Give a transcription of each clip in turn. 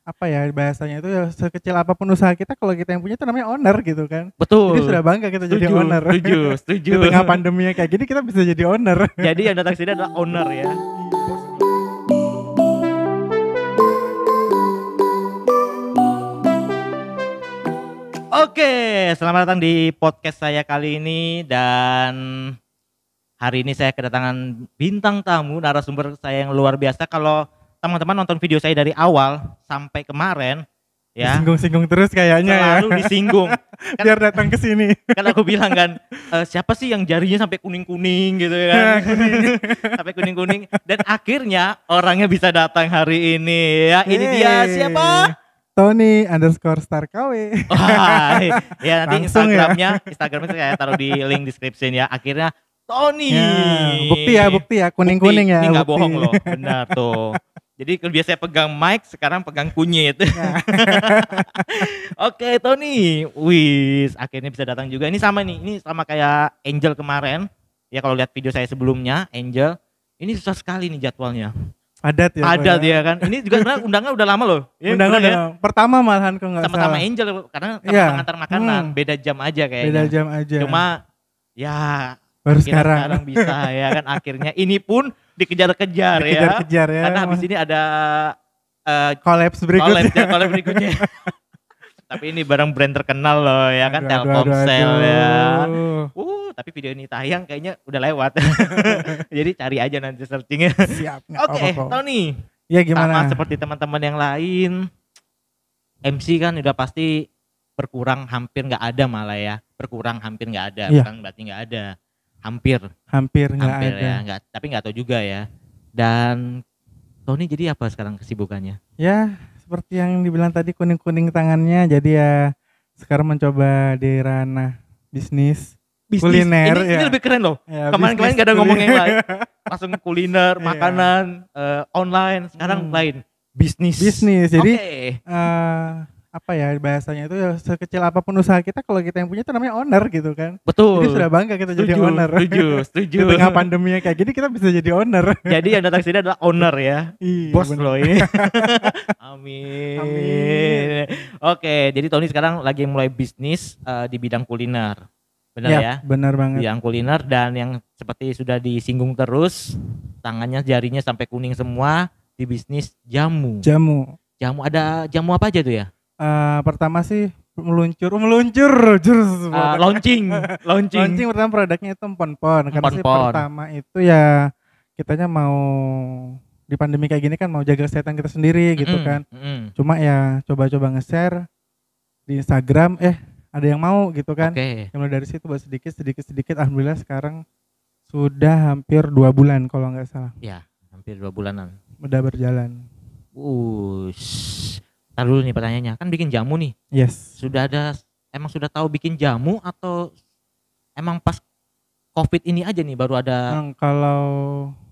apa ya bahasanya itu ya sekecil apapun usaha kita kalau kita yang punya itu namanya owner gitu kan. Jadi Betul. sudah bangga kita jadi Setuju, owner. setuju, setuju. Di tengah pandemi kayak gini kita bisa jadi owner. Jadi yang datang sini adalah owner ya. Oke, selamat datang di podcast saya kali ini dan hari ini saya kedatangan bintang tamu narasumber saya yang luar biasa. Kalau teman-teman nonton video saya dari awal sampai kemarin ya, Singgung-singgung terus kayaknya ya. selalu disinggung. Biar datang ke sini. Kan aku bilang kan, siapa sih yang jarinya sampai kuning-kuning gitu kan. Sampai kuning-kuning dan akhirnya orangnya bisa datang hari ini ya. Ini dia siapa? Tony_star_KW. Wah, ya nanti Langsung ya. Instagramnya saya taruh di link description ya. Akhirnya Tony. Ya, bukti ya, kuning-kuning ya. Ini nggak bukti. bohong loh, benar tuh. Jadi kalau biasanya pegang mic, sekarang pegang kunyit. Ya. Oke, Tony. Wis, akhirnya bisa datang juga. Ini sama nih, ini sama kayak Angel kemarin. Ya kalau lihat video saya sebelumnya, Angel, ini susah sekali nih jadwalnya. Padat ya. Padat ya kan. Ini juga sebenarnya undangnya udah lama loh. Ya, Undangan bener ya? pertama malahan kok nggak salah. Sama-sama Angel karena Iya. mengantar makanan, beda jam aja kayaknya. Beda jam aja. Cuma ya baru sekarang sekarang bisa ya kan, akhirnya ini pun dikejar-kejar ya. dikejar-kejar ya. Karena habis ini ada Collabs berikutnya. collab berikutnya. Tapi ini barang brand terkenal loh ya kan, Aduh, Telkomsel ya. aduh. Tapi video ini tayang kayaknya udah lewat. Jadi cari aja nanti searchingnya. Siap. nggak Oke, apa-apa kok. Tony. Ya gimana? Sama seperti teman-teman yang lain, MC kan udah pasti berkurang, hampir nggak ada malah ya. Berkurang hampir nggak ada, Iya. bukan berarti nggak ada. Hampir Nggak hampir ada. ya, nggak, tapi nggak tahu juga ya. Dan Tony jadi apa sekarang kesibukannya? Ya seperti yang dibilang tadi, kuning-kuning tangannya. Jadi ya sekarang mencoba di ranah bisnis. Kuliner, ini ya. lebih keren loh. Ya, Kemarin-kemarin bisnis nggak ada ngomong yang kuliner. lain. Langsung kuliner, Iya. makanan, online. Sekarang lain, bisnis. Bisnis. Jadi Oke. apa ya bahasanya itu ya sekecil apapun usaha kita kalau kita yang punya itu namanya owner gitu kan. Betul. Jadi sudah bangga kita jadi Setuju, owner. setuju. Di tengah pandemi kayak gini kita bisa jadi owner. Jadi yang datang sini adalah owner ya. Iya, Bos bener. loh ini. Amin. Amin. Oke, jadi Tony sekarang lagi mulai bisnis di bidang kuliner. Benar ya? Benar banget. Bidang kuliner, dan yang seperti sudah disinggung terus, tangannya jarinya sampai kuning semua di bisnis jamu. Jamu. Jamu, ada jamu apa aja tuh ya? Pertama sih meluncur. Launching. Launching pertama produknya itu empon-pon. Karena sih Empon-pon. pertama itu ya kitanya mau di pandemi kayak gini kan mau jaga kesehatan kita sendiri gitu kan. Cuma ya coba-coba nge-share di Instagram, ada yang mau gitu kan. Oke. Mulai dari situ buat sedikit. Alhamdulillah sekarang sudah hampir 2 bulan kalau nggak salah. Ya, hampir 2 bulanan. Udah berjalan. Tar dulu nih pertanyaannya, kan bikin jamu nih. Yes. Emang sudah tahu bikin jamu atau emang pas COVID ini aja nih baru ada? Kalau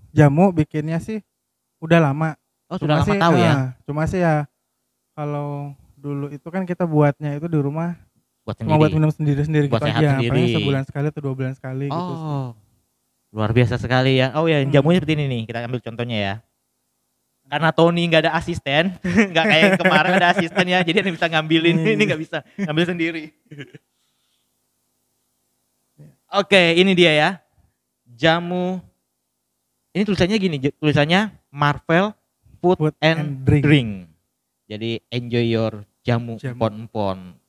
jamu bikinnya sih udah lama. Oh, sudah lama tahu ya. Cuma sih ya kalau dulu itu kan kita buatnya itu di rumah Buat cuma buat sendiri. minum sendiri Buat gitu sehat aja. sendiri. Paling sebulan sekali atau 2 bulan sekali gitu sih. Oh, luar biasa sekali ya. Oh ya, jamunya seperti ini nih, kita ambil contohnya ya. Karena Tony nggak ada asisten, nggak kayak yang kemarin ada asisten ya, jadi dia bisa ngambilin, ini nggak bisa ngambil sendiri. Oke, ini dia ya, jamu. Ini tulisannya gini, tulisannya Marvel Food and Drink. Jadi enjoy your jamu empon-empon.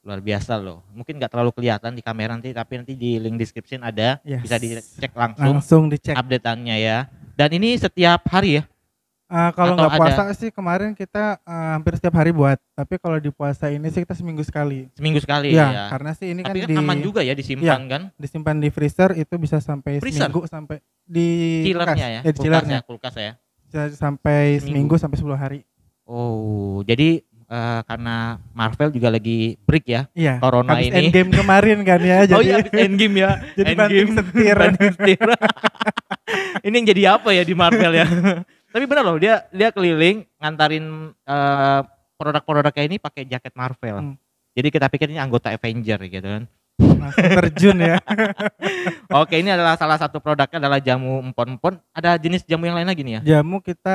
Luar biasa loh. Mungkin nggak terlalu kelihatan di kamera nanti, tapi nanti di link description ada, bisa dicek langsung dicek update-annya ya. Dan ini setiap hari ya? Kalau Atau nggak puasa sih kemarin kita hampir setiap hari buat. Tapi kalau di puasa ini sih kita seminggu sekali. Seminggu sekali ya. Karena sih ini tapi kan aman juga ya disimpan kan? Disimpan di freezer itu bisa sampai seminggu, sampai di chillernya kulkas, ya. di chillernya. Kulkas ya. Bisa sampai seminggu sampai 10 hari. Oh, jadi karena Marvel juga lagi break ya. Iya. Corona habis ini. Endgame kemarin kan ya. Oh iya, habis Endgame ya. Jadi banting setir. Ini yang jadi apa ya di Marvel ya? Tapi benar loh, dia keliling ngantarin produk-produk kayak ini pakai jaket Marvel. Jadi kita pikir ini anggota Avenger gitu kan. Langsung terjun ya. Oke, ini adalah salah satu produknya adalah jamu empon-empon. Ada jenis jamu yang lain lagi nih ya? Jamu kita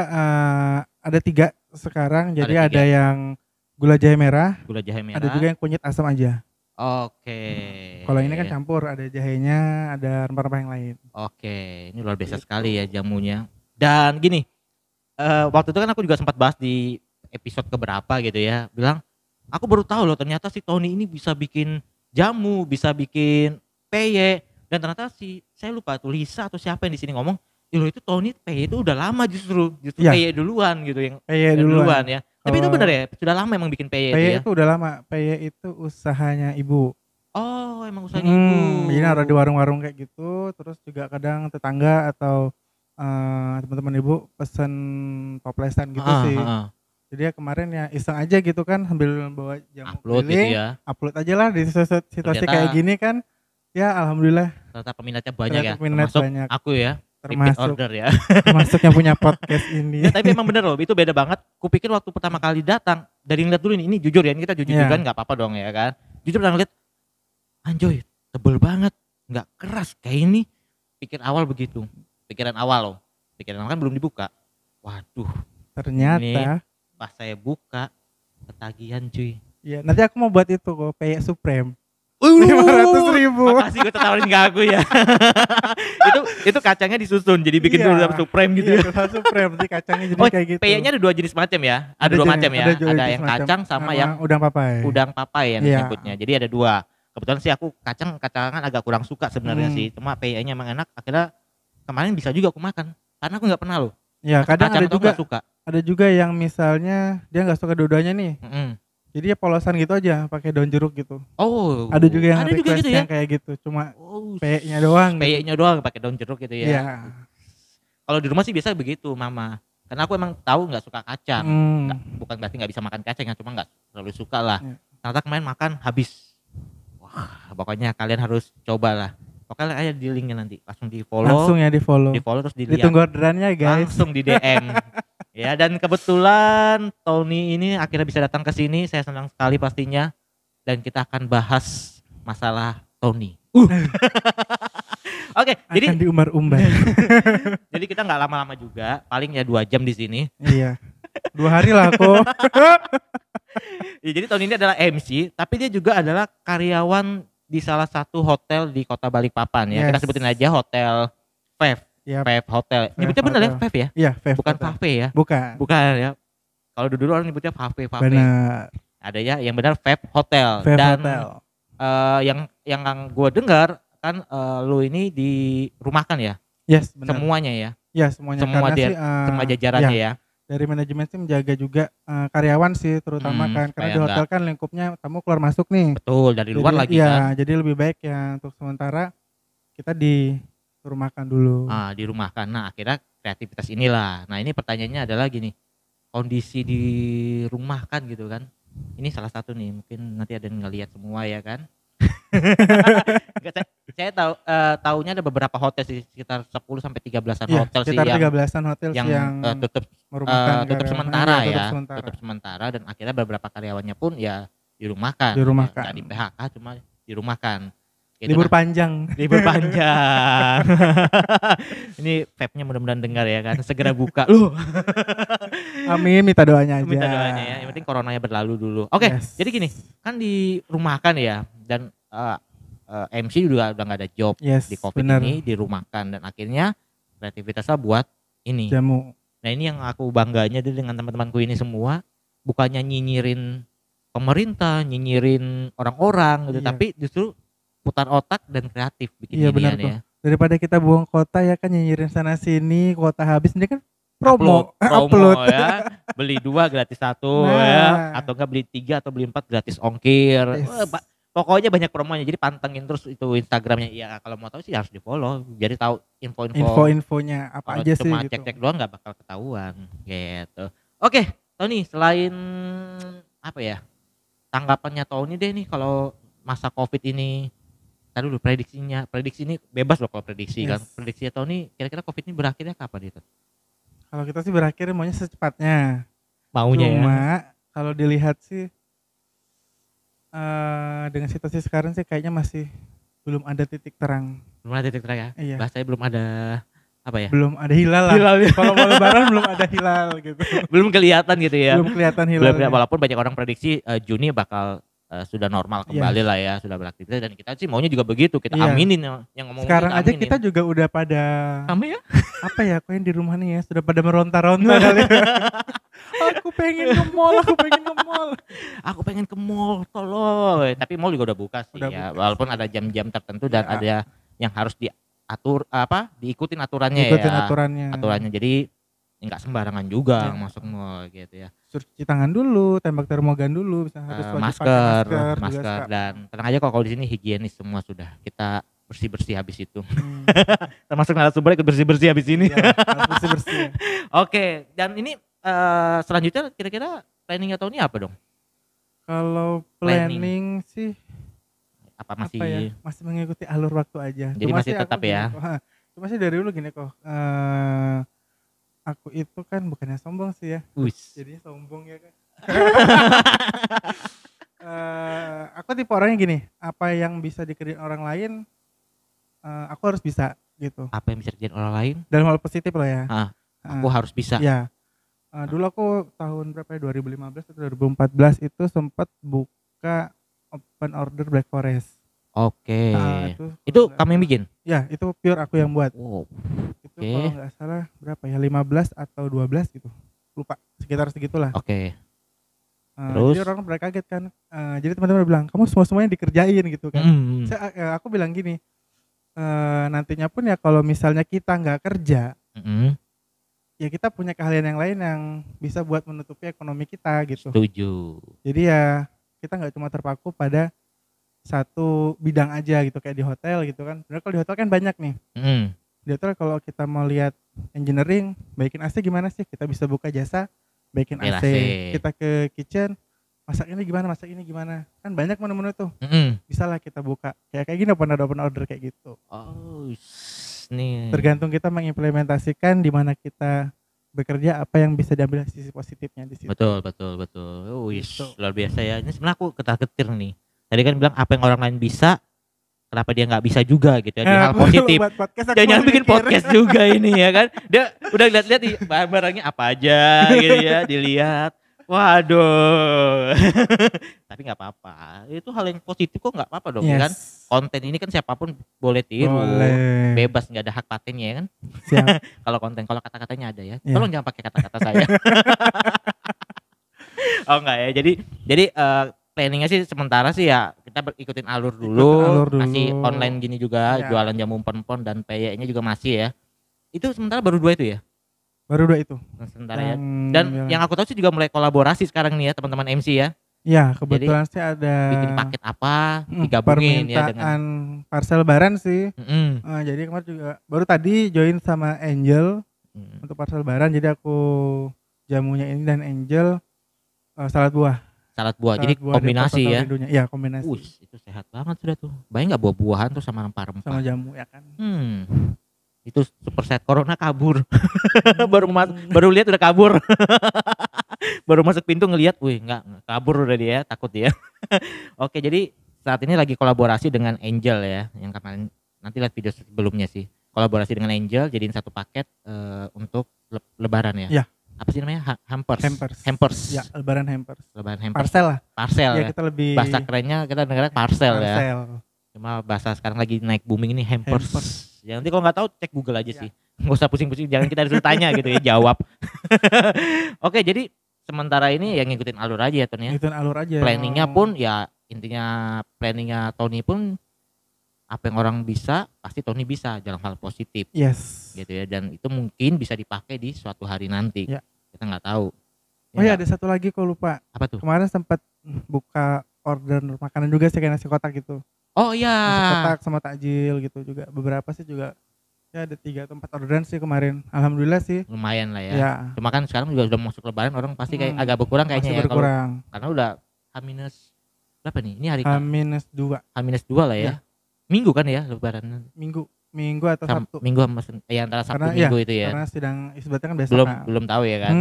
ada 3. sekarang. Jadi ada yang gula jahe merah. Gula jahe merah. Ada juga yang kunyit asam aja. Oke. Kalau ini kan campur, ada jahenya, ada rempah-rempah yang lain. Oke, ini luar biasa sekali ya jamunya. Dan gini, waktu itu kan aku juga sempat bahas di episode keberapa gitu ya, bilang aku baru tahu loh ternyata si Tony ini bisa bikin jamu, bisa bikin peye, dan ternyata saya lupa tuh Lisa atau siapa yang di sini ngomong, itu Tony peye itu udah lama justru ya. Peye duluan gitu yang peye duluan ya. Tapi itu benar ya, sudah lama emang bikin peye itu ya. Peye itu udah lama, peye itu usahanya ibu. Oh, emang usahanya ibu. Jadi ada di warung-warung kayak gitu, terus juga kadang tetangga atau teman-teman ibu pesen toplesan gitu sih. Jadi ya kemarin ya iseng aja gitu kan sambil bawa jamu keliling, upload aja lah di situasi kayak gini kan. Ya alhamdulillah. Ternyata peminatnya banyak ya. Termasuk banyak. Aku ya. Termasuk order ya. Termasuk yang punya podcast ini. Ya, tapi emang bener loh, itu beda banget. Kupikir waktu pertama kali datang, dari ngeliat dulu ini jujur ya, kita jujur kan nggak apa-apa dong ya kan. Jujur pernah ngeliat, anjoy tebel banget, nggak keras kayak ini. Pikiran awal loh. Pikiran awal kan belum dibuka. Waduh. Ternyata ini pas saya buka ketagihan cuy. Iya, nanti aku mau buat itu kok, peye supreme. 500.000. Makasih gue tawarin ke aku ya. itu kacangnya disusun jadi bikin dulu supreme gitu. Iya, supreme nanti kacangnya jadi kayak gitu. Peyenya ada 2 jenis macam ya. Ada 2 macam ya. Ada yang kacang sama yang udang papai. Udang papai yang disebutnya. Jadi ada 2. Kebetulan sih aku kacangan agak kurang suka sebenarnya sih. Cuma peyenya emang enak. Akhirnya kemarin bisa juga aku makan. Karena aku nggak pernah loh. Ya kadang ada juga suka. Ada juga yang misalnya dia nggak suka dua-duanya nih. Jadi ya polosan gitu aja, pakai daun jeruk gitu. Oh. Ada juga yang request gitu ya? Yang kayak gitu, cuma peyenya doang. Peyenya doang pakai daun jeruk gitu ya. Iya. Kalau di rumah sih biasa begitu, Mama. Karena aku emang tahu nggak suka kacang. Bukan berarti nggak bisa makan kacang, cuma nggak terlalu suka lah. Ternyata kemarin makan habis. Wah, pokoknya kalian harus coba lah. Pokoknya aja di linknya nanti, langsung di follow. Langsung ya di follow. Di follow terus dilihat. Ditunggu orderannya guys. Langsung di DM. Ya, dan kebetulan Tony ini akhirnya bisa datang ke sini, saya senang sekali pastinya. Dan kita akan bahas masalah Tony. Oke, jadi diumbar-umbar. Jadi kita nggak lama-lama juga, paling ya 2 jam di sini. Iya. 2 hari lah kok. Ya, jadi Tony ini adalah MC, tapi dia juga adalah karyawan di salah satu hotel di Kota Balikpapan ya. Kita sebutin aja Hotel Vev. Vev Hotel. Nyebutnya bener ya Vev ya? Iya, Vev. Bukan cafe ya? Bukan ya. Kalau dulu orang nyebutnya cafe. Benar. Ada ya yang benar Vev Hotel. Vev dan Hotel. Yang gue dengar kan lu ini dirumahkan ya? Yes, benar. Semuanya ya? Ya semuanya. Semua jajarannya ya? Dari manajemen sih menjaga juga karyawan sih terutama kan. Karena di hotel kan lingkupnya tamu keluar masuk nih. Betul, dari luar lagi kan. Jadi lebih baik ya untuk sementara kita dirumahkan dulu. Dirumahkan. Nah akhirnya kreativitas inilah. Nah ini pertanyaannya adalah gini, kondisi dirumahkan gitu kan. Ini salah satu nih, mungkin nanti ada yang ngelihat semua ya kan. Saya tahunya ada beberapa hotel sih, sekitar 10 sampai 13-an hotel sih sekitar 13-an hotel yang tutup sementara ya. Tutup sementara dan akhirnya beberapa karyawannya pun ya dirumahkan. Enggak di PHK, cuma dirumahkan. Gitu libur panjang. Ini Vevnya mudah-mudahan dengar ya kan, segera buka loh. Amin, minta doanya aja. Minta doanya ya, yang penting coronanya berlalu dulu. Oke, jadi gini, kan dirumahkan ya, dan MC juga udah nggak ada job di COVID ini, dirumahkan dan akhirnya kreativitasnya buat ini. Jamu. Nah ini yang aku bangganya dengan teman-temanku ini semua, bukannya nyinyirin pemerintah, nyinyirin orang-orang gitu, tapi justru putar otak dan kreatif bikin benar ya. Daripada kita buang kota ya kan nyinyirin sana sini, kota habis ini kan promo ya. Beli 2 gratis 1 ya, atau enggak beli 3 atau beli 4 gratis ongkir. Pokoknya banyak promonya. Jadi pantengin terus itu Instagramnya. Ya kalau mau tahu sih harus di-follow. Jadi tahu info-infonya apa aja sih. Cuma cek-cek doang nggak bakal ketahuan gitu. Oke, Tony, selain apa ya? Tanggapannya Tony deh nih kalau masa Covid ini. Dulu prediksi ini bebas loh kalau prediksi kan. Prediksi Tony kira-kira Covid ini berakhirnya kapan itu? Kalau kita sih berakhir maunya secepatnya. Maunya Cuma kalau dilihat sih dengan situasi sekarang sih kayaknya masih belum ada titik terang. Belum ada titik terang ya? Iya. Bahasanya belum ada Apa ya? Belum ada hilal lah. Hilal. Kalau mau lebaran belum ada hilal gitu. Belum kelihatan gitu ya. Belum kelihatan hilal. Walaupun banyak orang prediksi Juni bakal sudah normal kembali lah ya, sudah beraktivitas, dan kita sih maunya juga begitu, kita aminin yang ngomong. Sekarang aja kita juga udah pada kami ya. Apa ya, aku yang di rumah nih ya sudah pada meronta-ronta kali. Aku pengen ke mall, aku pengen ke mall, tolong. Tapi mall juga udah buka sih ya, walaupun ada jam-jam tertentu dan ada yang harus diatur diikutin aturannya. Aturannya. Jadi nggak sembarangan juga masuk mall gitu ya. Cuci tangan dulu, tembak termogan dulu, bisa harus masker dan tenang aja kalau di sini higienis semua sudah. Kita bersih habis itu. Termasuk narasumber ikut bersih habis ini. Ya, harus bersih. Oke, dan ini selanjutnya kira-kira planning tahun ini apa dong? Kalau planning sih apa masih masih mengikuti alur waktu aja. Jadi cuma masih tetap ya. Cuma sih dari dulu gini kok. Aku itu kan bukannya sombong sih ya. Jadinya sombong ya kan. Aku tipe orangnya gini, apa yang bisa dikerjain orang lain, aku harus bisa gitu. Apa yang bisa dikerjain orang lain? Dalam hal positif loh ya. Aku harus bisa. Ya. Dulu aku tahun berapa ya, 2015 atau 2014 itu sempat buka open order Black Forest. Oke. Itu kamu yang bikin? Ya, itu pure aku yang buat. Itu kalau nggak salah berapa ya, 15 atau 12 gitu, lupa, sekitar segitulah. Terus jadi orang pada kaget kan, jadi teman-teman bilang kamu semuanya dikerjain gitu kan. Aku bilang gini, nantinya pun ya kalau misalnya kita nggak kerja, ya kita punya keahlian yang lain yang bisa buat menutupi ekonomi kita gitu. Setuju. Jadi ya kita nggak cuma terpaku pada satu bidang aja gitu kayak di hotel gitu kan. Sebenarnya kalau di hotel kan banyak nih. Di hotel kalau kita mau lihat engineering, baikin AC gimana sih? Kita bisa buka jasa baikin AC. Kita ke kitchen, masak ini gimana? Kan banyak menu-menu tuh. Bisa lah kita buka. Kayak gini open order kayak gitu. Nih. Tergantung kita mengimplementasikan di mana kita bekerja, apa yang bisa diambil sisi positifnya di situ. Betul. Luar biasa ya. Ini sebenarnya aku ketar-ketir nih. Tadi kan bilang apa yang orang lain bisa, kenapa dia nggak bisa juga gitu ya, di hal positif. Jangan bikin podcast juga ini ya kan. Dia udah lihat-lihat barang-barangnya apa aja gitu ya, dilihat. Waduh. Tapi nggak apa-apa. Itu hal yang positif kok, nggak apa-apa dong ya kan. Konten ini kan siapapun boleh tiru. Bebas, nggak ada hak patennya ya kan. Kalau kata-katanya ada ya. Tolong jangan pakai kata-kata saya. Oh enggak ya. Jadi planningnya sih sementara sih ya kita ikutin alur dulu. Masih online gini juga, jualan jamu empon-empon dan PY-nya juga masih ya. Itu sementara baru 2 itu ya? Baru 2 itu. Sementara ya. Dan yang aku tahu sih juga mulai kolaborasi sekarang nih ya teman-teman MC ya. Iya, kebetulan sih ada bikin paket apa digabungin ya dengan parcel lebaran sih. Jadi kemarin juga baru tadi join sama Angel untuk parcel lebaran. Jadi aku jamunya ini dan Angel salad buah. Jadi kombinasi ya. Iya, kombinasi. Itu sehat banget sudah tuh. Bayang nggak buah-buahan tuh sama rempah-rempah. Sama jamu ya kan. Itu super set corona kabur. baru lihat udah kabur. Baru masuk pintu ngelihat, nggak kabur udah dia, takut dia. Oke, jadi saat ini lagi kolaborasi dengan Angel ya, yang kemarin nanti lihat video sebelumnya sih. Kolaborasi dengan Angel jadiin satu paket untuk lebaran ya. Iya. Apa sih namanya? Hampers. Ya, lebaran hampers. Parcel ya, ya. Kita lebih bahasa kerennya kita dengar parcel ya. Cuma bahasa sekarang lagi naik booming ini hampers. Ya nanti kalau nggak tahu cek Google aja sih. Nggak usah pusing-pusing, jangan kita disuruh tanya gitu ya, jawab. Oke, jadi sementara ini yang ngikutin alur aja ya Tony ya. Ngikutin alur aja. Planningnya pun ya intinya planningnya Tony pun apa yang orang bisa pasti Tony bisa dalam hal positif. Yes. Gitu ya, dan itu mungkin bisa dipakai di suatu hari nanti. Ya. Kita nggak tahu. Ada satu lagi kok lupa. Apa tuh? Kemarin sempat buka order makanan juga sih, kayak nasi kotak gitu. Oh iya. Nasi kotak sama takjil gitu juga. Beberapa sih juga. Ya ada 3 atau 4 orderan sih kemarin. Alhamdulillah sih. Lumayan lah ya. Cuma kan sekarang juga udah masuk lebaran, orang pasti kayak agak berkurang kayaknya ya. Karena udah H- berapa nih? Ini hari H-2. H-2 lah ya. Minggu kan ya lebaran. Minggu atau Sabtu. Minggu antara Sabtu Minggu itu ya. Karena sidang isbatnya kan besok. Belum tahu ya kan.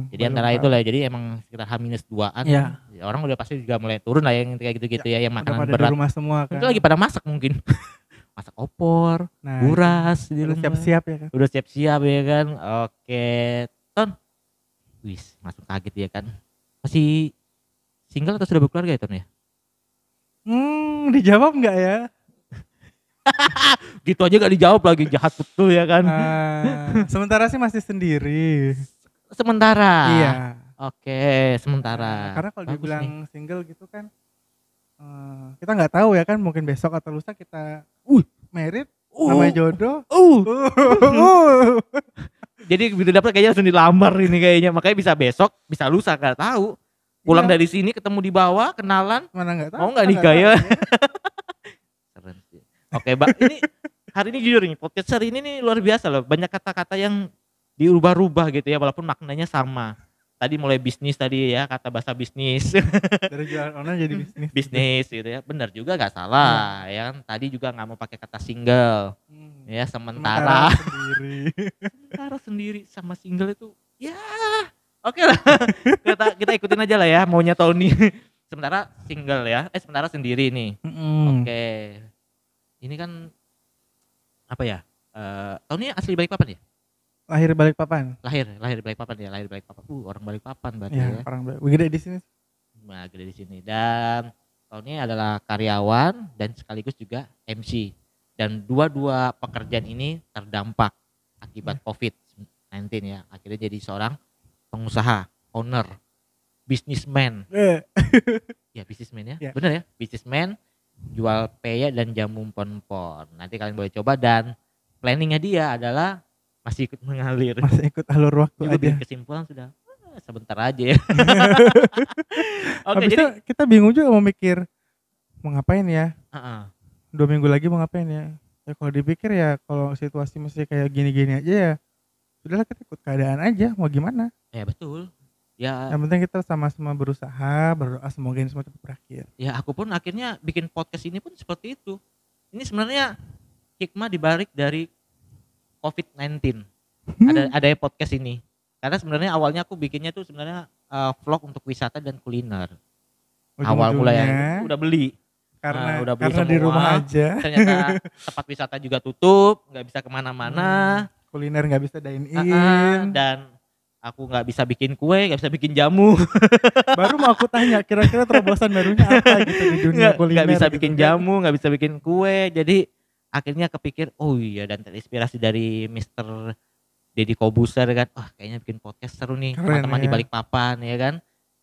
Jadi antara itu lah, jadi emang sekitar H-2an. Ya, orang udah pasti juga mulai turun lah yang kayak gitu-gitu ya, yang makanan berat. Di rumah semua kan. Itu lagi pada masak mungkin. masak opor, buras di udah rumah. siap-siap ya kan. Udah siap-siap ya kan. Oke, Ton. Wis, langsung kaget ya kan. Masih single atau sudah berkeluarga ya Ton ya? Dijawab nggak ya? Gitu aja gak dijawab lagi, jahat betul ya kan. Sementara sih masih sendiri. Sementara? Iya. Oke, sementara. Karena kalau dibilang single gitu kan, kita nggak tahu ya kan, mungkin besok atau lusa kita married, namanya jodoh. Jadi begitu dapet kayaknya langsung dilamar ini kayaknya, makanya bisa besok, bisa lusa, gak tahu. Pulang dari sini ketemu di bawah, kenalan, mana nggak tahu, mau nggak nikah ya? Keren sih. Oke, Mbak, ini hari ini jujur nih, podcast hari ini nih luar biasa loh, banyak kata-kata yang diubah-rubah gitu ya, walaupun maknanya sama. Tadi mulai bisnis tadi ya, kata bahasa bisnis. Dari jualan online jadi bisnis. Bisnis gitu ya, benar juga gak salah ya kan. Tadi juga gak mau pakai kata single. Ya sementara sendiri. Sementara sendiri sama single itu ya oke lah. Kita ikutin aja lah ya maunya Tony. Sementara single ya, sementara sendiri nih. Oke. Ini kan apa ya? Tony asli Balikpapan ya? Lahir Balikpapan. Lahir Balikpapan ya, lahir Balikpapan. Orang Balikpapan berarti ya. Orang gede di sini. Nah, gede di sini. Dan Tony adalah karyawan dan sekaligus juga MC. Dan dua-dua pekerjaan ini terdampak akibat COVID-19 ya. Akhirnya jadi seorang pengusaha, owner, businessman. Ya, businessman ya. Yeah. Bener ya, businessman, jual peyek dan jamu pon-pon. Nanti kalian boleh coba dan planningnya dia adalah masih ikut mengalir. Masih ikut alur waktu juga aja. Kesimpulan sudah sebentar aja ya. Oke, jadi kita bingung juga mau mikir mau ngapain ya. 2 minggu lagi mau ngapain ya. Ya kalau dipikir ya kalau situasi masih kayak gini-gini aja ya udahlah kita ikut keadaan aja, mau gimana. Ya betul. Ya. Yang penting kita sama-sama berusaha, berdoa semoga ini semua cepat berakhir. Ya aku pun akhirnya bikin podcast ini pun seperti itu. Ini sebenarnya hikmah dibalik dari COVID-19. Ada podcast ini. Karena sebenarnya awalnya aku bikinnya tuh sebenarnya vlog untuk wisata dan kuliner. Awal mulanya udah beli. Karena udah beli karena semua, di rumah aja. Ternyata tempat wisata juga tutup, nggak bisa kemana-mana. Kuliner nggak bisa dine in. Dan aku nggak bisa bikin kue, nggak bisa bikin jamu. Baru mau aku tanya, kira-kira terobosan barunya apa gitu di dunia kuliner. Nggak bisa gitu bikin jamu, nggak bisa bikin kue. Jadi akhirnya kepikir, oh iya, dan terinspirasi dari Mr. Deddy Kobuser kan, kayaknya bikin podcast seru nih, teman-teman ya. Di Balikpapan ya kan,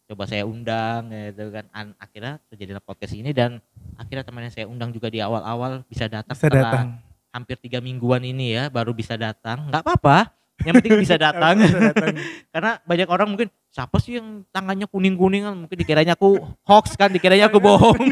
coba saya undang gitu kan, akhirnya terjadilah podcast ini dan akhirnya temannya saya undang juga di awal-awal bisa datang setelah hampir 3 mingguan ini ya, baru bisa datang, nggak apa-apa, yang penting bisa datang. Karena banyak orang mungkin, siapa sih yang tangannya kuning-kuningan, mungkin dikiranya aku hoax kan, dikiranya aku bohong.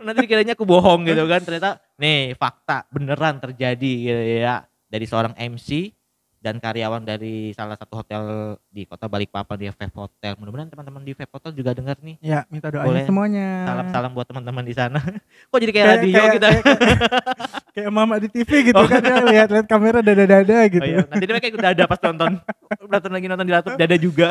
Nanti dikiranya aku bohong gitu kan, ternyata nih fakta beneran terjadi gitu ya, dari seorang MC dan karyawan dari salah satu hotel di kota Balikpapan, di Vape Hotel. Mudah-mudahan teman-teman di Vape Hotel juga dengar nih. Ya, minta doanya semuanya. Salam-salam buat teman-teman di sana. Kok jadi kayak radio kita? Kayak mama di TV gitu kan, ya lihat-lihat kamera dada-dada gitu. Oh iya, nanti mereka ikut dada pas nonton. Lagi nonton di laptop dada juga.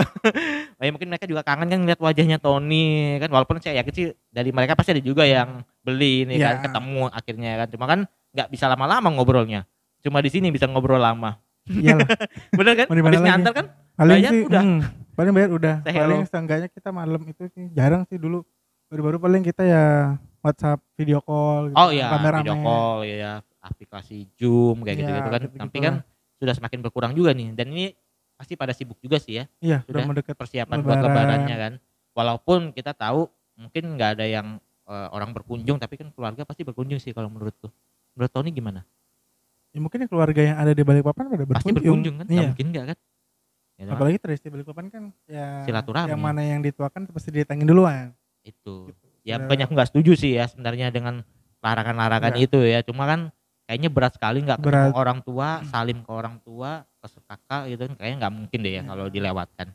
Ya, mungkin mereka juga kangen kan ngeliat wajahnya Tony kan, walaupun saya yakin sih dari mereka pasti ada juga yang beli nih kan, ketemu akhirnya kan. Cuma kan nggak bisa lama-lama ngobrolnya. Cuma di sini bisa ngobrol lama. Iyalah. Bener kan? Habis nyantar kan? Paling bayar sih, udah. Paling bayar udah. Paling seenggaknya kita malam itu sih jarang sih dulu. Baru-baru paling kita ya WhatsApp video call gitu. Oh iya, video call ya, aplikasi Zoom kayak gitu-gitu kan. Tapi kan sudah semakin berkurang juga nih. Dan ini pasti pada sibuk juga sih ya. Iya, sudah mendekat persiapan buat lebarannya kan. Walaupun kita tahu mungkin nggak ada yang orang berkunjung, tapi kan keluarga pasti berkunjung sih kalau menurutku. Menurut Tony gimana? Ya mungkin keluarga yang ada di Balikpapan pada berkunjung. Pasti berkunjung kan? Iya. Mungkin enggak kan? Ya, apalagi tradisi Balikpapan kan ya silaturahmi. Yang mana yang dituakan pasti ditangin duluan. Itu. Gitu. Ya banyak aku nggak setuju sih ya sebenarnya dengan larangan-larangan itu ya. Cuma kan kayaknya berat sekali nggak ketemu orang tua, salim ke orang tua, ke kakak gitu kan, kayaknya nggak mungkin deh ya kalau dilewatkan.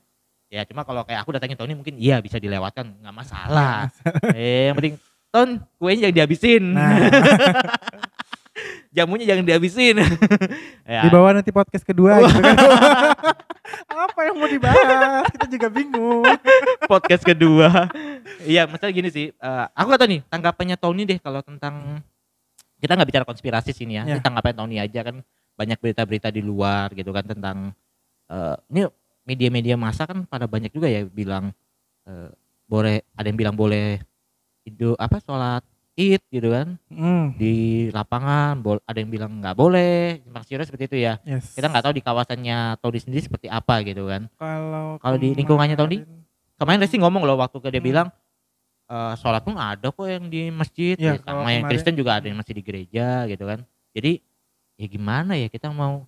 Ya cuma kalau kayak aku datangin Tony mungkin iya bisa dilewatkan, nggak masalah. Yang penting Ton, kuenya jangan dihabisin. Jamunya jangan dihabisin. Ya. Dibawa nanti podcast kedua gitu kan. Apa yang mau dibahas? Kita juga bingung. Podcast kedua. Iya, masalah gini sih. Aku gak tahu nih tanggapannya Tony deh kalau tentang kita nggak bicara konspirasi sini ya. Yeah. Kita ngapain tahun ini aja kan banyak berita-berita di luar gitu kan tentang ini media-media massa kan pada banyak juga ya bilang boleh, ada yang bilang boleh itu sholat Id gitu kan di lapangan, ada yang bilang nggak boleh, maksudnya seperti itu ya. Yes. Kita nggak tahu di kawasannya Tony sendiri seperti apa gitu kan. Kalau di lingkungannya Tony, kemarin Resti ngomong loh waktu dia bilang sholat pun ada kok yang di masjid, ya, sama yang Kristen juga ada yang masih di gereja gitu kan. Jadi ya gimana ya, kita mau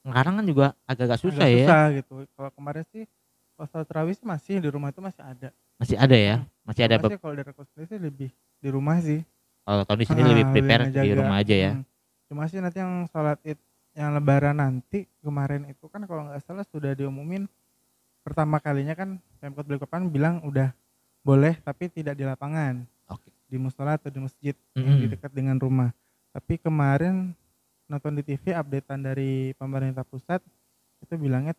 sekarang kan juga agak susah ya. Susah gitu. Kalau kemarin sih pas sholat tarawih sih masih di rumah itu masih ada. Masih ada ya, masih ada. Kalau dari rekonstruksi sih lebih di rumah sih. Kalau tahun di sini lebih prepare di rumah aja ya. Cuma sih nanti yang sholat Id yang lebaran nanti kemarin itu kan kalau nggak salah sudah diumumin pertama kalinya kan Pemkot Balikpapan bilang udah boleh tapi tidak di lapangan. Oke. Di musola atau di masjid yang di dekat dengan rumah. Tapi kemarin nonton di TV updatean dari pemerintah pusat itu bilangnya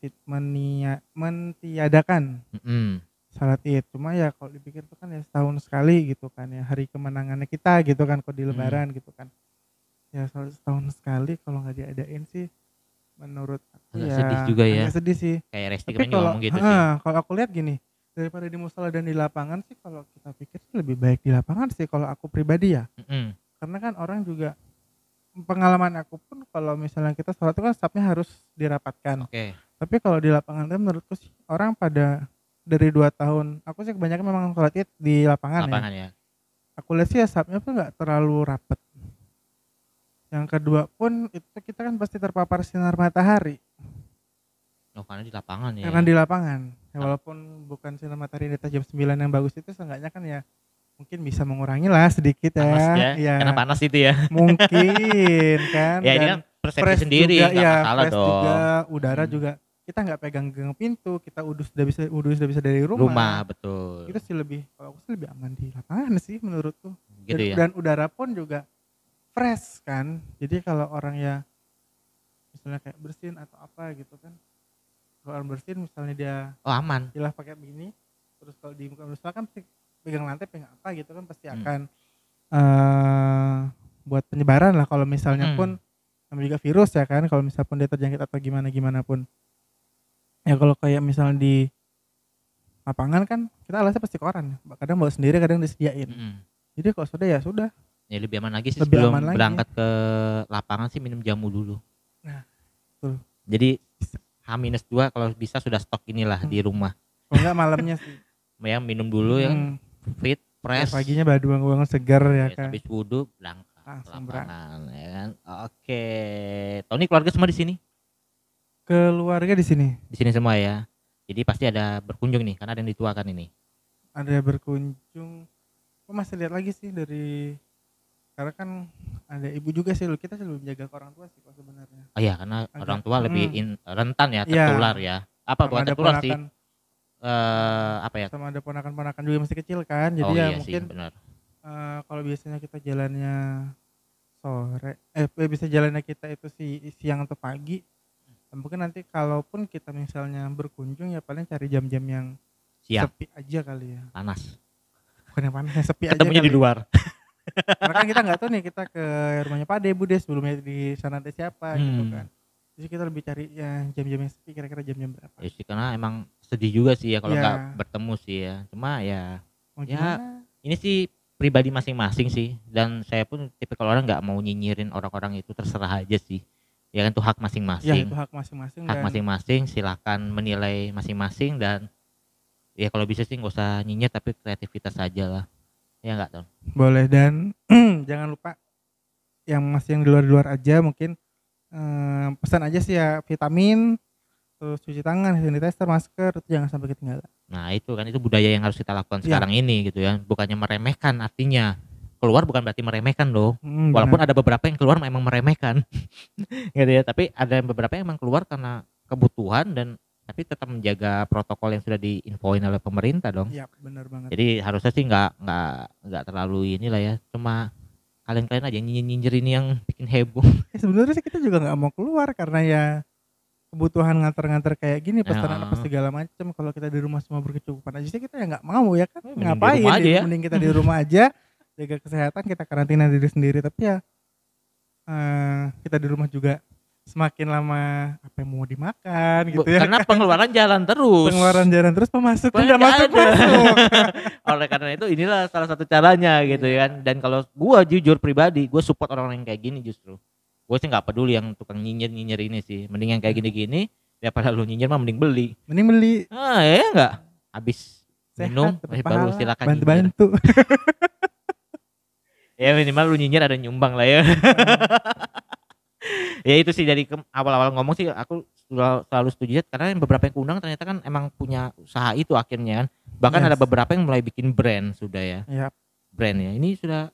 mentiadakan salat Id. Cuma ya kalau dipikir itu kan ya setahun sekali gitu kan ya, hari kemenangannya kita gitu kan kalau di lebaran gitu kan. Ya setahun sekali kalau nggak diadain sih menurut aku agak ya sedih juga ya. Agak sedih sih. Kayak Resti tapi ngomong gitu sih. Kalau aku lihat gini, daripada di musola dan di lapangan sih kalau kita pikir sih lebih baik di lapangan sih kalau aku pribadi ya. Karena kan orang juga, pengalaman aku pun kalau misalnya kita sholat itu kan stafnya harus dirapatkan. Tapi kalau di lapangan kan menurutku sih orang pada dari 2 tahun, aku sih kebanyakan memang sholat Id di lapangan ya. Aku lihat sih ya stafnya tuh nggak terlalu rapet. Yang kedua pun itu kita kan pasti terpapar sinar matahari. Karena di lapangan ya. Karena di lapangan. Ya, walaupun bukan sinar matahari di atas jam 9 yang bagus itu seenggaknya kan ya mungkin bisa mengurangi lah sedikit panas ya. Karena panas itu ya. Mungkin kan. Ya ini kan persepsi sendiri, nggak masalah dong. Juga, udara juga kita nggak pegang pintu, kita udus sudah bisa dari rumah. Betul. Itu sih kalau aku sih lebih aman di lapangan sih menurutku. Gitu ya. Dan udara pun juga fresh kan. Jadi kalau orang ya misalnya kayak bersin atau apa gitu kan. Kalau orang bersin misalnya dia aman. Ilah pakai begini, terus kalau di muka musola kan pegang lantai pegang apa gitu kan pasti akan buat penyebaran lah kalau misalnya pun namanya juga virus ya kan, kalau misalnya pun dia terjangkit atau gimana pun. Ya kalau kayak misalnya di lapangan kan kita alasnya pasti koran, kadang bawa sendiri kadang disediain. Jadi kalau sudah ya sudah. Ya lebih aman lagi sih sebelum berangkat ke lapangan sih minum jamu dulu. Nah, betul. Jadi H-2 kalau bisa sudah stok inilah di rumah. Kalau enggak malamnya sih. Ya minum dulu ya, fit, fresh. Ya, paginya bangun segar ya kan. Habis wudu berangkat lapangan ya kan. Oke. Tony keluarga semua di sini? Keluarga di sini. Di sini semua ya. Jadi pasti ada berkunjung nih karena ada yang dituakan ini. Ada berkunjung. Aku masih lihat lagi sih karena kan ada ibu juga sih, kita selalu menjaga ke orang tua sih kalau sebenarnya. Oh iya, karena orang tua lebih rentan ya tertular ya. Apa bukan tertular sih? Apa ya? Sama ada ponakan-ponakan juga masih kecil kan. Jadi ya iya mungkin kalau biasanya kita jalannya sore, bisa jalannya kita itu siang atau pagi. Mungkin nanti kalaupun kita misalnya berkunjung ya paling cari jam-jam yang sepi aja kali ya. Panas. Bukan yang panas, sepi aja. Ketemunya di luar. Karena kan kita nggak tahu nih kita ke rumahnya Pak De, Bude sebelumnya di sana ada siapa gitu kan. Jadi kita lebih cari ya jam-jam yang sepi, kira-kira jam-jam berapa. Ya sih, karena emang sedih juga sih ya kalau nggak bertemu sih ya. Cuma ya ini sih pribadi masing-masing sih. Dan saya pun tipikal orang nggak mau nyinyirin orang-orang itu, terserah aja sih. Ya kan itu hak masing-masing. Ya itu hak masing-masing. Hak masing-masing, silakan menilai masing-masing dan ya kalau bisa sih nggak usah nyinyir tapi kreativitas aja lah. Ya enggak Ton? Boleh, dan jangan lupa yang masih yang di luar-luar aja mungkin pesan aja sih ya, vitamin, terus cuci tangan, sanitizer, masker, itu jangan sampai ketinggalan. Nah itu kan, itu budaya yang harus kita lakukan sekarang ini gitu ya, bukannya meremehkan, artinya keluar bukan berarti meremehkan loh, walaupun ada beberapa yang keluar memang meremehkan gitu ya, tapi ada beberapa yang memang keluar karena kebutuhan dan tapi tetap menjaga protokol yang sudah diinfoin oleh pemerintah dong. Iya benar banget. Jadi harusnya sih nggak terlalu inilah ya, cuma kalian aja nyinjir ini yang bikin heboh. Sebenarnya sih kita juga nggak mau keluar karena ya kebutuhan nganter-nganter kayak gini, pesanan apa segala macam. Kalau kita di rumah semua berkecukupan aja sih kita ya nggak mau ya kan. Ngapain? Mending kita di rumah aja, jaga kesehatan, kita karantina diri sendiri. Tapi ya kita di rumah juga semakin lama apa yang mau dimakan gitu ya. Karena pengeluaran jalan terus. Pemasukan nggak masuk. Oleh karena itu inilah salah satu caranya gitu kan. Dan kalau gue jujur pribadi, gue support orang-orang yang kayak gini justru. Gue sih nggak peduli yang tukang nyinyir ini sih. Mending yang kayak gini-gini, daripada lu nyinyir mah mending beli. Ya nggak. Habis minum, baru silakan bantu. Ya minimal lu nyinyir ada nyumbang lah ya. Ya itu sih dari awal-awal ngomong sih aku selalu setuju karena beberapa yang undang ternyata kan emang punya usaha itu akhirnya kan. Bahkan ada beberapa yang mulai bikin brand sudah ya. Yep. Brand ya. Ini sudah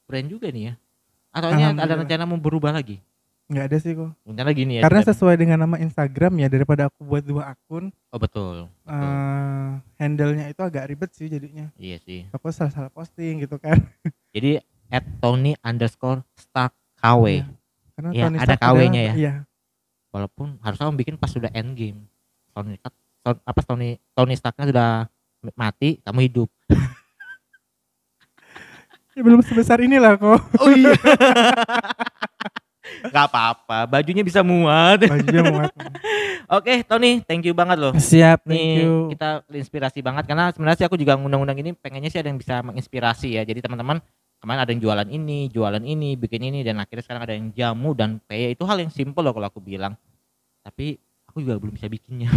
brand juga nih ya. Atau ini ada rencana mau berubah lagi? Nggak ada sih kok. Rencana gini ya. Karena sesuai dengan nama Instagram ya, daripada aku buat 2 akun. Oh betul. Handle-nya itu agak ribet sih jadinya. Iya sih. Aku salah posting gitu kan. Jadi @tony_stark_kw. Iya. Karena ya, Tony ada KW-nya ya. Iya. Walaupun harusnya kamu bikin pas sudah end game. Tony Stark-nya sudah mati, kamu hidup. Ya belum sebesar inilah kok. Oh iya. Gak apa-apa, bajunya bisa muat. Oke, Tony, thank you banget loh. Siap, thank you. Kita inspirasi banget karena sebenarnya sih aku juga ngundang-undang ini pengennya sih ada yang bisa menginspirasi ya. Jadi teman-teman kemarin ada yang jualan ini, bikin ini, dan akhirnya sekarang ada yang jamu dan peye. Itu hal yang simple loh kalau aku bilang. Tapi aku juga belum bisa bikinnya.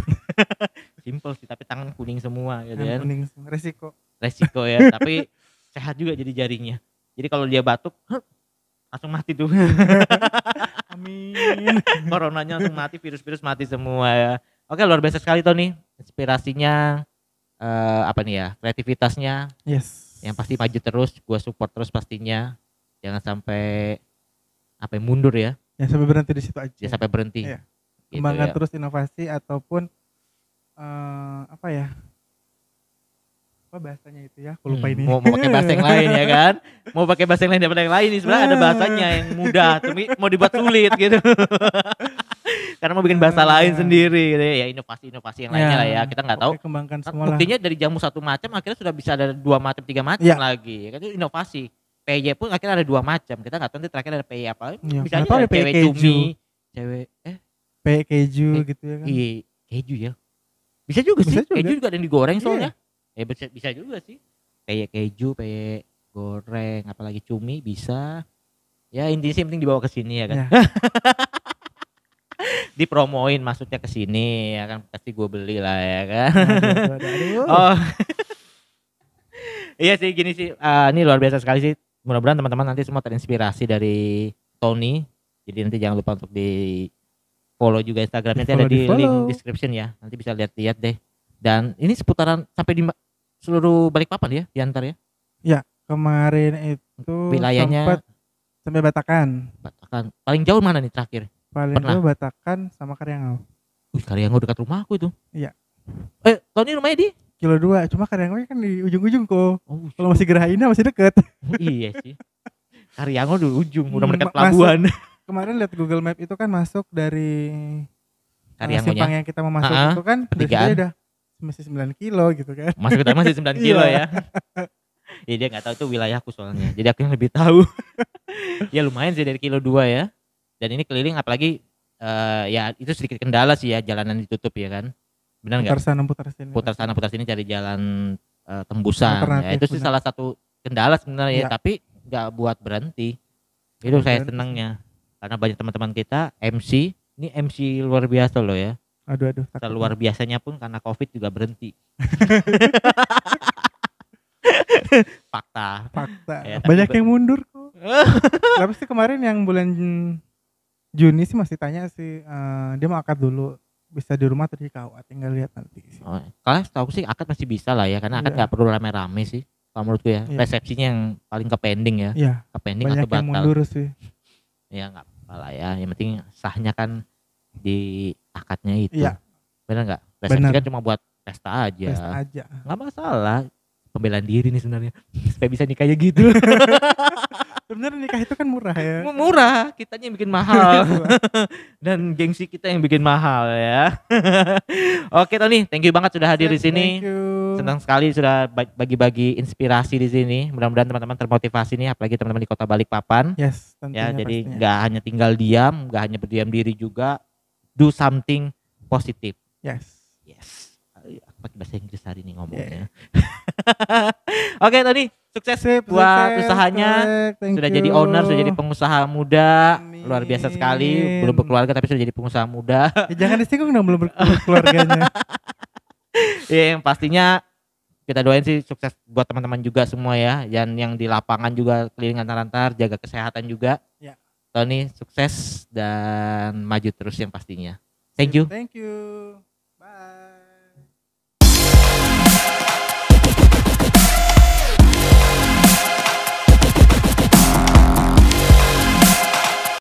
Simple sih, tapi tangan kuning semua gitu kan. Kuning, resiko ya, tapi sehat juga jadi jarinya. Jadi kalau dia batuk, langsung mati tuh. Amin. Coronanya langsung mati, virus-virus mati semua ya. Oke, luar biasa sekali Tony. Inspirasinya, apa nih ya, kreativitasnya. Yes. Yang pasti maju terus, gue support terus pastinya. Jangan sampai mundur ya. Ya sampai berhenti di situ aja. Ya sampai berhenti. Iya. Gitu Kembangkan ya. terus inovasi ataupun apa ya? Apa bahasanya itu ya? Aku lupa ini. Mau pakai bahasa yang lain ya kan? Mau pakai bahasa yang lain daripada yang lain nih sebenarnya ada bahasanya yang mudah, tapi mau dibuat sulit gitu. Karena mau bikin bahasa lain sendiri gitu ya, inovasi-inovasi yang lainnya lah ya. Kita nggak tahu. Kembangkan semua. Buktinya dari jamu 1 macam akhirnya sudah bisa ada 2 macam, 3 macam lagi. Kan itu inovasi. PY pun akhirnya ada 2 macam. Kita nggak tahu nanti terakhir ada PY apa. Bisa aja ada cewek cumi, cewek PY keju gitu ya kan. Iya, keju ya. Bisa juga sih. Keju juga ada yang digoreng soalnya. Ya bisa juga sih. PY keju, PY goreng, apalagi cumi bisa. Ya intinya sih penting dibawa ke sini ya kan. Dipromoin masuknya ke sini ya kan, pasti gue beli lah ya kan. Aduh. Oh. Iya sih gini sih, ini luar biasa sekali sih. Mudah-mudahan teman-teman nanti semua terinspirasi dari Tony. Jadi nanti jangan lupa untuk di follow juga Instagramnya, nanti ada di link description ya. Nanti bisa lihat-lihat deh. Dan ini seputaran sampai di seluruh Balikpapan ya, diantar ya? Ya, kemarin itu wilayahnya sampai Batakan. Paling jauh mana nih terakhir? Paling jauh Batakan sama Karyangau. Karyangau dekat rumah aku itu. Iya. Tony rumahnya di? Kilo 2, cuma Karyangau kan di ujung-ujung kok. Kalau masih Geraha Indah masih deket. Iya sih. Karyangau di ujung, udah mendekat pelabuhan. Kemarin lihat Google Map itu kan masuk dari Karyangaunya. simpang yang kita mau masuk itu kan udah masih 9 kilo gitu kan. Masih 9 kilo ya. Ya dia gak tahu tuh wilayahku soalnya. Jadi aku yang lebih tahu. Ya lumayan sih dari kilo 2 ya. Dan ini keliling apalagi ya itu sedikit kendala sih ya, jalanan ditutup ya kan. Benar nggak? Putar sana putar sini cari jalan tembusan. Ya, itu sih salah satu kendala sebenarnya ya, tapi nggak buat berhenti. Itu saya senangnya karena banyak teman-teman kita MC, ini MC luar biasa loh ya. Aduh. Luar biasanya pun karena COVID juga berhenti. Fakta. Ya, banyak yang mundur kok. Tapi sih kemarin yang bulan Juni sih masih tanya sih, dia mau akad dulu, bisa di rumah atau di KUA, tinggal lihat nanti sih. Kalau tahu sih akad masih bisa lah ya, karena akad nggak perlu rame-rame sih kalau menurutku ya. Resepsinya yang paling ke pending ya. Ke pending atau batal. Banyak yang mundur sih. Ya nggak apa lah ya, yang penting sahnya kan di akadnya itu. Benar nggak? Resepsi kan cuma buat pesta aja. Nggak masalah. pembelaan diri nih sebenarnya supaya bisa nikah kayak gitu. Sebenarnya nikah itu kan murah ya. Murah, kitanya yang bikin mahal. Dan gengsi kita yang bikin mahal ya. Oke Tony, thank you banget sudah hadir di sini. Senang sekali sudah bagi-bagi inspirasi di sini. Mudah-mudahan teman-teman termotivasi nih, apalagi teman-teman di Kota Balikpapan. Yes, ya, jadi nggak hanya tinggal diam, nggak hanya berdiam diri juga, do something positif. Yes. Pakai bahasa Inggris hari ini ngomongnya. Oke Tony, sukses buat usahanya. Sudah jadi owner, sudah jadi pengusaha muda. Amin. Luar biasa sekali. Belum berkeluarga tapi sudah jadi pengusaha muda. Jangan disinggung dong, belum berkeluarganya. Ya, yang pastinya kita doain sih sukses buat teman-teman juga semua ya. Yang di lapangan juga keliling antar-antar, jaga kesehatan juga. Ya. Tony sukses dan maju terus yang pastinya. Thank you. Thank you. Bye.